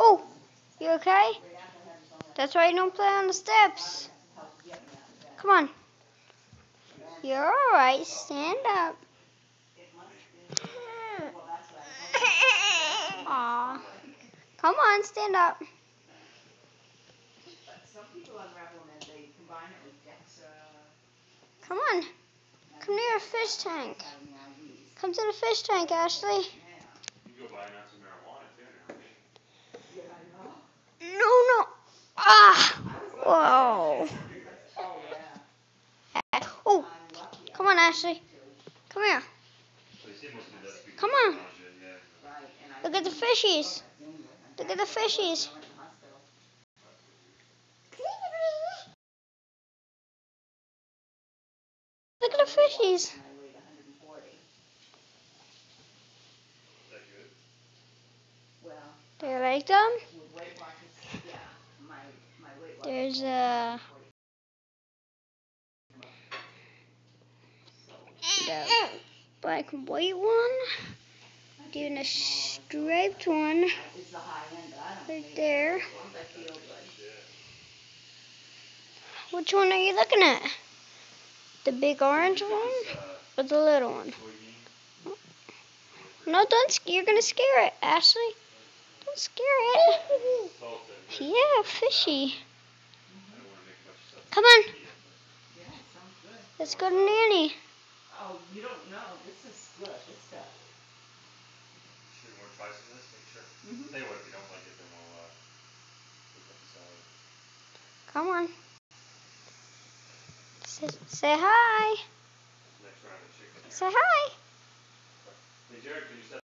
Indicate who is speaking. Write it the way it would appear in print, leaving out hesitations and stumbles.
Speaker 1: Oh, you okay? That's why you don't play on the steps. Come on. You're alright. Stand up. Aw. Come on, stand up. Come on. Come near a fish tank. Come to the fish tank, Ashley.
Speaker 2: You can go buy an ounce of marijuana too now.
Speaker 1: No. Ah. Whoa. Oh. Come on, Ashley. Come here. Come on. Look at the fishies. Look at the fishies. Look at the fishies. Do you like them? There's the black and white one. Doing a striped one right there. Which one are you looking at? The big orange one or the little one? No, don't. You're gonna scare it, Ashley. Don't scare it. Yeah, fishy. Come on. Let's go to Nanny.
Speaker 3: Oh, you don't know. This is good. This stuff.
Speaker 2: Sure, you want to try some of this? Make sure. Tell you what, if you don't like it, then we'll pick up the salad.
Speaker 1: Come on. Say hi.
Speaker 2: Next round of chicken.
Speaker 1: Say hi.
Speaker 2: Hey, Jared, can you set